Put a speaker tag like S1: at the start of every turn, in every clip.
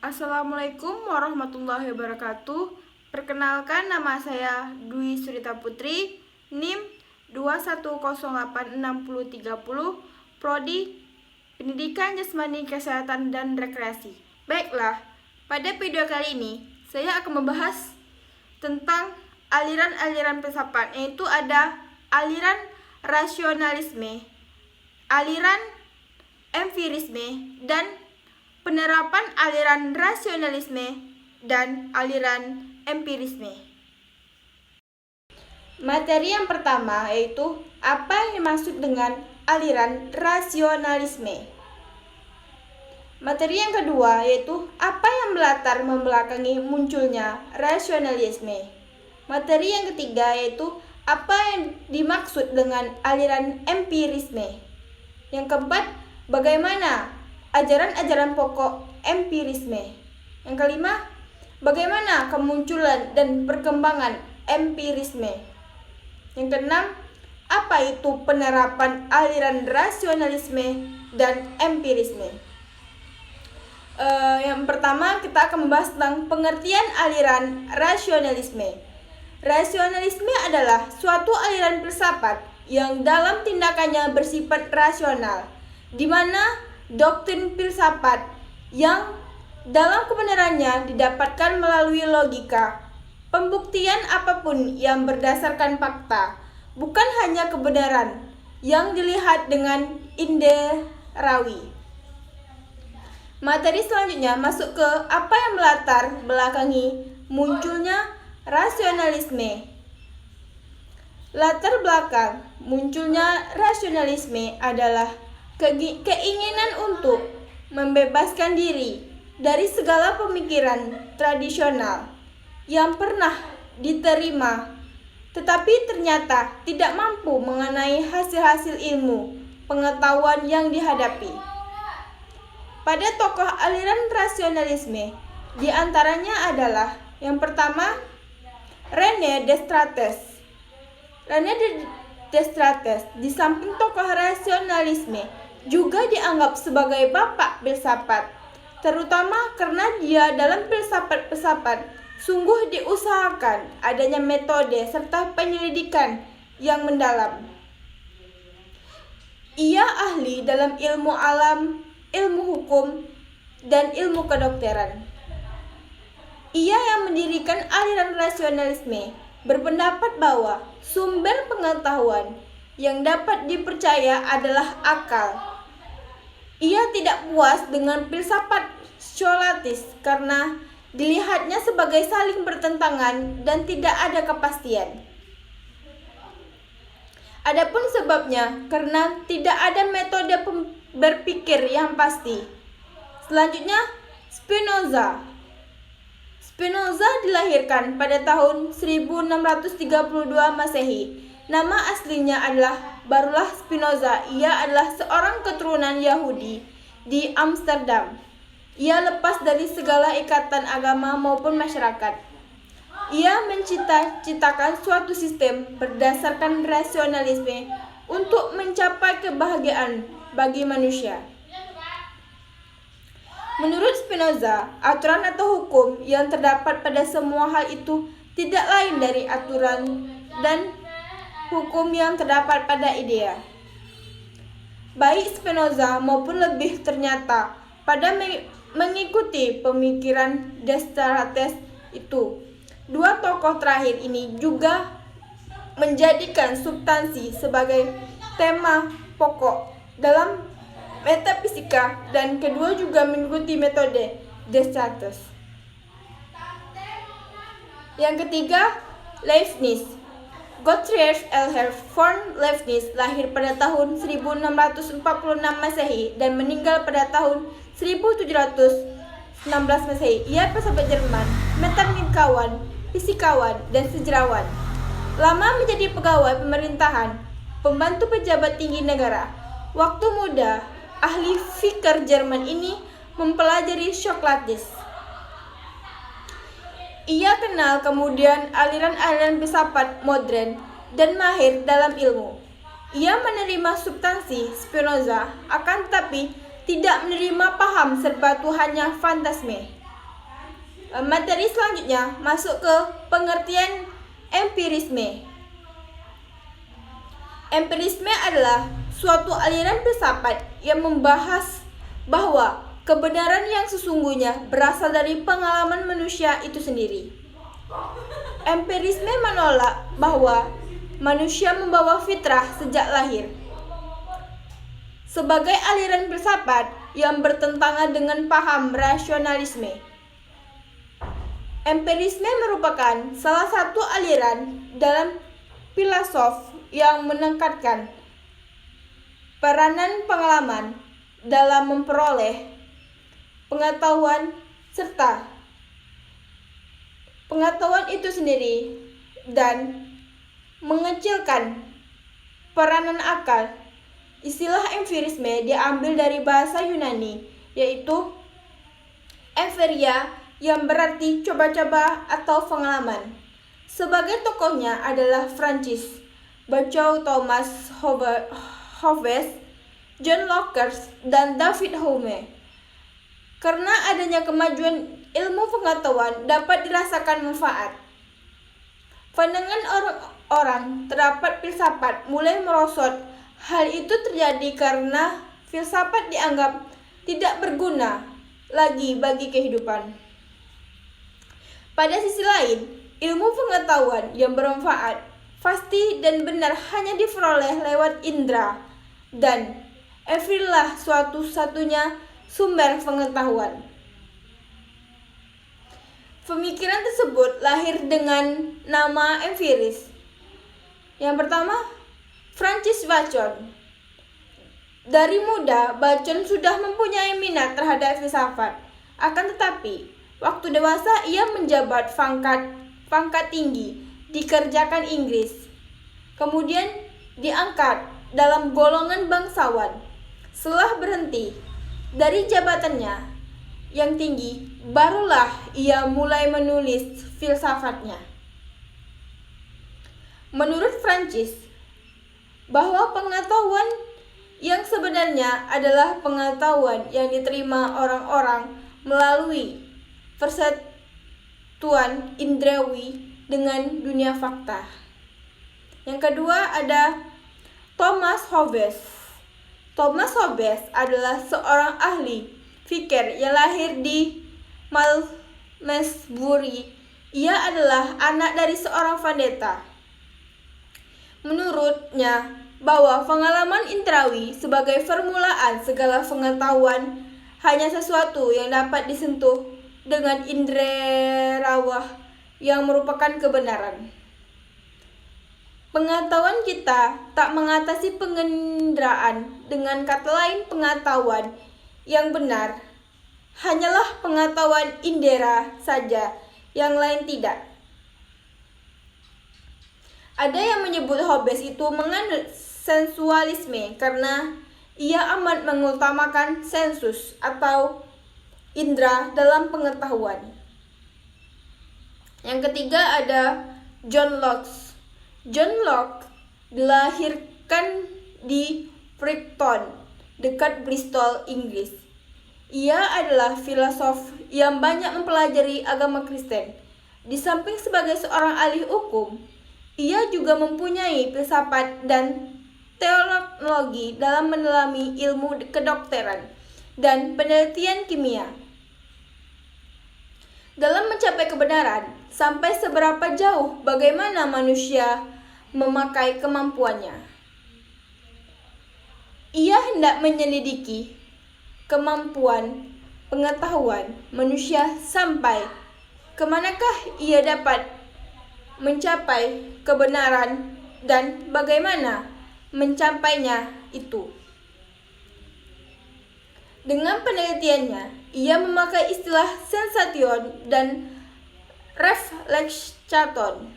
S1: Assalamualaikum warahmatullahi wabarakatuh. Perkenalkan, nama saya Dwi Surita Putri, NIM 21086030, Prodi Pendidikan Jasmani Kesehatan dan Rekreasi. Baiklah, pada video kali ini saya akan membahas tentang aliran-aliran filsafat, yaitu ada aliran rasionalisme, aliran empirisme, dan penerapan aliran rasionalisme dan aliran empirisme. Materi yang pertama yaitu apa yang dimaksud dengan aliran rasionalisme. Materi yang kedua yaitu apa yang melatar membelakangi munculnya rasionalisme. Materi yang ketiga yaitu apa yang dimaksud dengan aliran empirisme. Yang keempat, bagaimana ajaran-ajaran pokok empirisme. Yang kelima, bagaimana kemunculan dan perkembangan empirisme. Yang keenam, apa itu penerapan aliran rasionalisme dan empirisme. Yang pertama, kita akan membahas tentang pengertian aliran rasionalisme. Rasionalisme adalah suatu aliran filsafat yang dalam tindakannya bersifat rasional, di mana doktrin filsafat yang dalam kebenarannya didapatkan melalui logika, pembuktian apapun yang berdasarkan fakta, bukan hanya kebenaran yang dilihat dengan inderawi. Materi selanjutnya masuk ke apa yang melatar belakangi munculnya rasionalisme. Latar belakang munculnya rasionalisme adalah keinginan untuk membebaskan diri dari segala pemikiran tradisional yang pernah diterima, tetapi ternyata tidak mampu mengenai hasil-hasil ilmu pengetahuan yang dihadapi. Pada tokoh aliran rasionalisme, di antaranya adalah yang pertama, René Descartes. René Descartes di samping tokoh rasionalisme juga dianggap sebagai bapak filsafat, terutama karena dia dalam filsafat sungguh diusahakan adanya metode serta penyelidikan yang mendalam. Ia ahli dalam ilmu alam, ilmu hukum, dan ilmu kedokteran. Ia yang mendirikan aliran rasionalisme berpendapat bahwa sumber pengetahuan yang dapat dipercaya adalah akal. Ia tidak puas dengan filsafat skolatis karena dilihatnya sebagai saling bertentangan dan tidak ada kepastian. Adapun sebabnya karena tidak ada metode berpikir yang pasti. Selanjutnya, Spinoza. Spinoza dilahirkan pada tahun 1632 Masehi. Nama aslinya adalah Barulah Spinoza. Ia adalah seorang keturunan Yahudi di Amsterdam. Ia lepas dari segala ikatan agama maupun masyarakat. Ia menciptakan suatu sistem berdasarkan rasionalisme untuk mencapai kebahagiaan bagi manusia. Menurut Spinoza, aturan atau hukum yang terdapat pada semua hal itu tidak lain dari aturan dan hukum yang terdapat pada idea. Baik Spinoza maupun lebih ternyata pada mengikuti pemikiran Descartes itu. Dua tokoh terakhir ini juga menjadikan substansi sebagai tema pokok dalam metafisika, dan kedua juga mengikuti metode Descartes. Yang ketiga, Leibniz. Gottfried Wilhelm von Leibniz lahir pada tahun 1646 Masehi dan meninggal pada tahun 1716 Masehi. Ia filsuf Jerman, metafinikawan, fisikawan, dan sejarawan. Lama menjadi pegawai pemerintahan, pembantu pejabat tinggi negara. Waktu muda, ahli fikir Jerman ini mempelajari Sokrates. Ia kenal kemudian aliran-aliran filsafat modern dan mahir dalam ilmu. Ia menerima substansi Spinoza, akan tetapi tidak menerima paham serba Tuhan yang fantasme. Materi selanjutnya masuk ke pengertian empirisme. Empirisme adalah suatu aliran filsafat yang membahas bahwa kebenaran yang sesungguhnya berasal dari pengalaman manusia itu sendiri. Empirisme menolak bahwa manusia membawa fitrah sejak lahir. Sebagai aliran filsafat yang bertentangan dengan paham rasionalisme, empirisme merupakan salah satu aliran dalam filosof yang menekankan peranan pengalaman dalam memperoleh pengetahuan serta pengetahuan itu sendiri dan mengecilkan peranan akal. Istilah empirisme diambil dari bahasa Yunani, yaitu emphiria, yang berarti coba-coba atau pengalaman. Sebagai tokohnya adalah Francis Bacon, Thomas Hobbes, John Locke, dan David Hume. Karena adanya kemajuan ilmu pengetahuan dapat dirasakan manfaat. Pandangan orang terhadap filsafat mulai merosot. Hal itu terjadi karena filsafat dianggap tidak berguna lagi bagi kehidupan. Pada sisi lain, ilmu pengetahuan yang bermanfaat, pasti dan benar hanya diperoleh lewat indera, dan empirilah suatu-satunya sumber pengetahuan. Pemikiran tersebut lahir dengan nama empiris. Yang pertama, Francis Bacon. Dari muda, Bacon sudah mempunyai minat terhadap filsafat. Akan tetapi, waktu dewasa ia menjabat pangkat tinggi di kerajaan Inggris. Kemudian diangkat dalam golongan bangsawan. Setelah berhenti dari jabatannya yang tinggi, barulah ia mulai menulis filsafatnya. Menurut Francis, bahwa pengetahuan yang sebenarnya adalah pengetahuan yang diterima orang-orang melalui persatuan indrawi dengan dunia fakta. Yang kedua ada Thomas Hobbes. Thomas Hobbes adalah seorang ahli fikir yang lahir di Malmesbury. Ia adalah anak dari seorang pendeta. Menurutnya, bahwa pengalaman indrawi sebagai permulaan segala pengetahuan hanya sesuatu yang dapat disentuh dengan indera yang merupakan kebenaran. Pengetahuan kita tak mengatasi pengendaraan. Dengan kata lain, pengetahuan yang benar hanyalah pengetahuan indera saja, yang lain tidak. Ada yang menyebut Hobbes itu menganut sensualisme karena ia amat mengutamakan sensus atau indera dalam pengetahuan. Yang ketiga ada John Locke. John Locke dilahirkan di Brighton, dekat Bristol, Inggris. Ia adalah filosof yang banyak mempelajari agama Kristen. Di samping sebagai seorang ahli hukum, ia juga mempunyai filsafat dan teologi dalam mendalami ilmu kedokteran dan penelitian kimia. Dalam mencapai kebenaran, sampai seberapa jauh bagaimana manusia memakai kemampuannya. Ia hendak menyelidiki kemampuan pengetahuan manusia sampai kemanakah ia dapat mencapai kebenaran dan bagaimana mencapainya itu. Dengan penelitiannya, ia memakai istilah sensation dan reflection.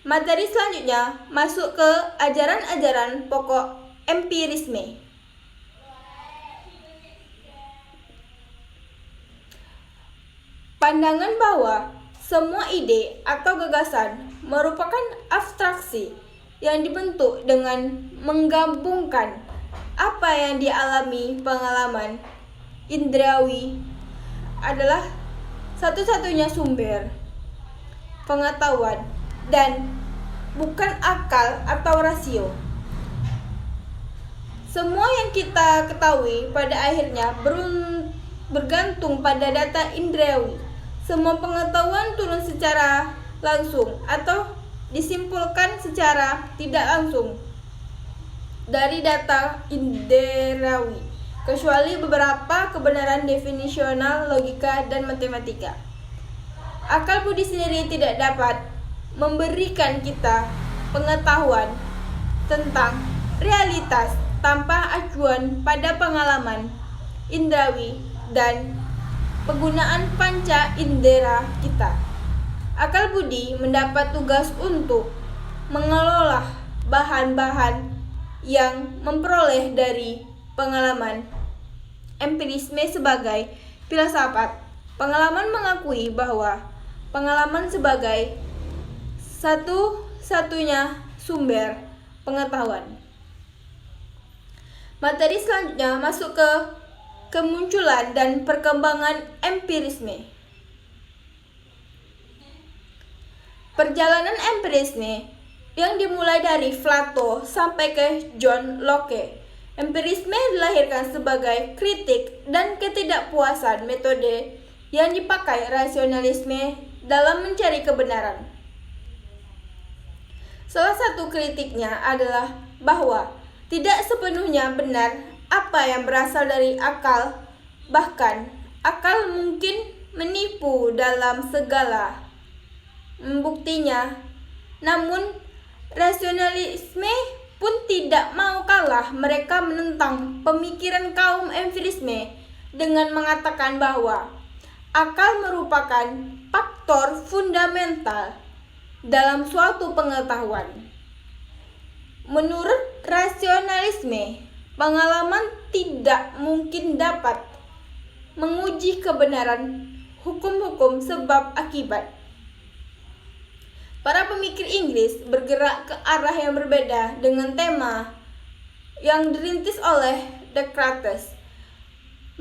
S1: Materi selanjutnya masuk ke ajaran-ajaran pokok empirisme. Pandangan bahwa semua ide atau gagasan merupakan abstraksi yang dibentuk dengan menggabungkan apa yang dialami pengalaman indrawi adalah satu-satunya sumber pengetahuan dan bukan akal atau rasio. Semua yang kita ketahui pada akhirnya bergantung pada data indrawi. Semua pengetahuan turun secara langsung atau disimpulkan secara tidak langsung dari data indrawi, kecuali beberapa kebenaran definisional, logika, dan matematika. Akal budi sendiri tidak dapat memberikan kita pengetahuan tentang realitas tanpa acuan pada pengalaman indrawi dan penggunaan panca indera kita. Akal budi mendapat tugas untuk mengelola bahan-bahan yang memperoleh dari pengalaman. Empirisme sebagai filsafat. Pengalaman mengakui bahwa pengalaman sebagai satu-satunya sumber pengetahuan. Materi selanjutnya masuk ke kemunculan dan perkembangan empirisme. Perjalanan empirisme yang dimulai dari Plato sampai ke John Locke. Empirisme dilahirkan sebagai kritik dan ketidakpuasan metode yang dipakai rasionalisme dalam mencari kebenaran. Salah satu kritiknya adalah bahwa tidak sepenuhnya benar apa yang berasal dari akal, bahkan akal mungkin menipu dalam segala buktinya. Namun rasionalisme pun tidak mau kalah. Mereka menentang pemikiran kaum empirisme dengan mengatakan bahwa akal merupakan faktor fundamental dalam suatu pengetahuan. Menurut rasionalisme, pengalaman tidak mungkin dapat menguji kebenaran hukum-hukum sebab akibat. Para pemikir Inggris bergerak ke arah yang berbeda dengan tema yang dirintis oleh Descartes.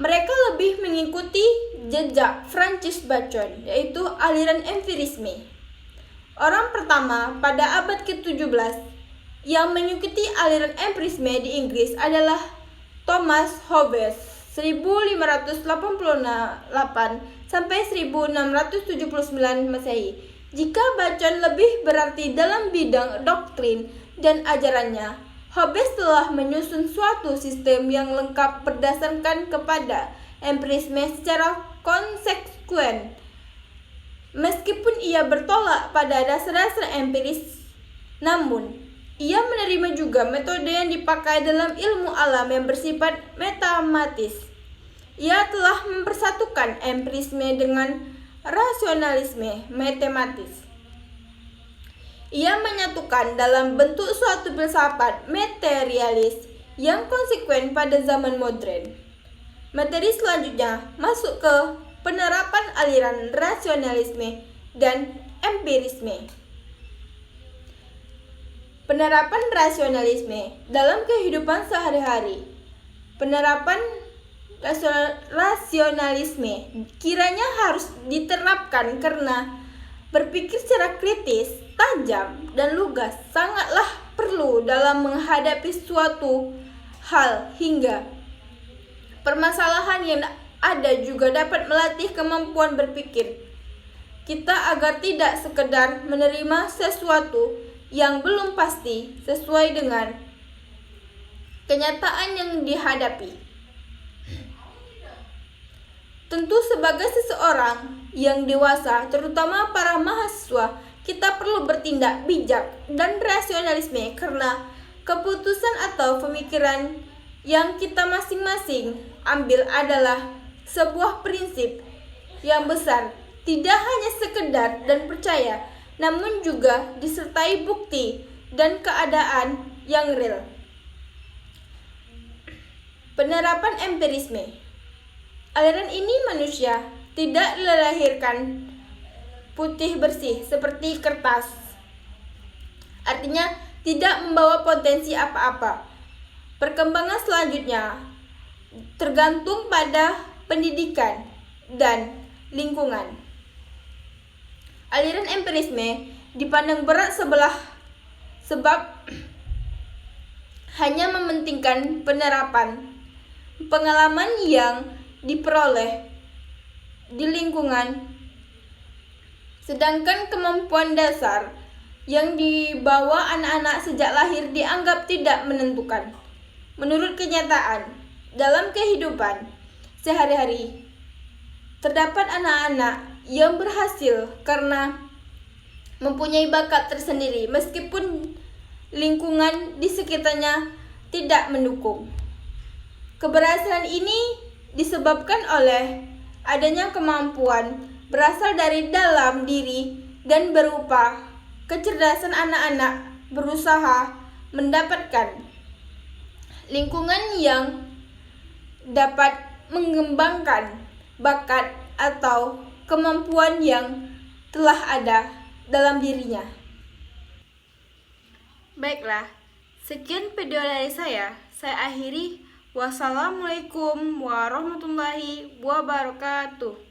S1: Mereka lebih mengikuti jejak Francis Bacon, yaitu aliran empirisme. Orang pertama pada abad ke-17 yang mengikuti aliran empirisme di Inggris adalah Thomas Hobbes 1588 sampai 1679 Masehi. Jika Bacon lebih berarti dalam bidang doktrin dan ajarannya, Hobbes telah menyusun suatu sistem yang lengkap berdasarkan kepada empirisme secara konsekuen. Meskipun ia bertolak pada dasar-dasar empiris, namun ia menerima juga metode yang dipakai dalam ilmu alam yang bersifat matematis. Ia telah mempersatukan empirisme dengan rasionalisme matematis. Ia menyatukan dalam bentuk suatu filsafat materialis yang konsekuen pada zaman modern. Materi selanjutnya masuk ke penerapan aliran rasionalisme dan empirisme. Penerapan rasionalisme dalam kehidupan sehari-hari. Penerapan rasionalisme kiranya harus diterapkan karena berpikir secara kritis, tajam, dan lugas sangatlah perlu dalam menghadapi suatu hal hingga permasalahan yang ada juga dapat melatih kemampuan berpikir kita agar tidak sekedar menerima sesuatu yang belum pasti sesuai dengan kenyataan yang dihadapi. Tentu sebagai seseorang yang dewasa, terutama para mahasiswa, kita perlu bertindak bijak dan rasionalisme karena keputusan atau pemikiran yang kita masing-masing ambil adalah sebuah prinsip yang besar, tidak hanya sekedar dan percaya, namun juga disertai bukti dan keadaan yang real. Penerapan empirisme. Aliran ini manusia tidak dilahirkan putih bersih seperti kertas. Artinya tidak membawa potensi apa-apa. Perkembangan selanjutnya tergantung pada pendidikan dan lingkungan. Aliran empirisme dipandang berat sebab hanya mementingkan penerapan pengalaman yang diperoleh di lingkungan, sedangkan kemampuan dasar yang dibawa anak-anak sejak lahir dianggap tidak menentukan. Menurut kenyataan, dalam kehidupan sehari-hari, terdapat anak-anak yang berhasil karena mempunyai bakat tersendiri meskipun lingkungan di sekitarnya tidak mendukung. Keberhasilan ini disebabkan oleh adanya kemampuan berasal dari dalam diri dan berupa kecerdasan anak-anak berusaha mendapatkan lingkungan yang dapat mengembangkan bakat atau kemampuan yang telah ada dalam dirinya. Baiklah, sekian video dari saya akhiri. Wassalamualaikum warahmatullahi wabarakatuh.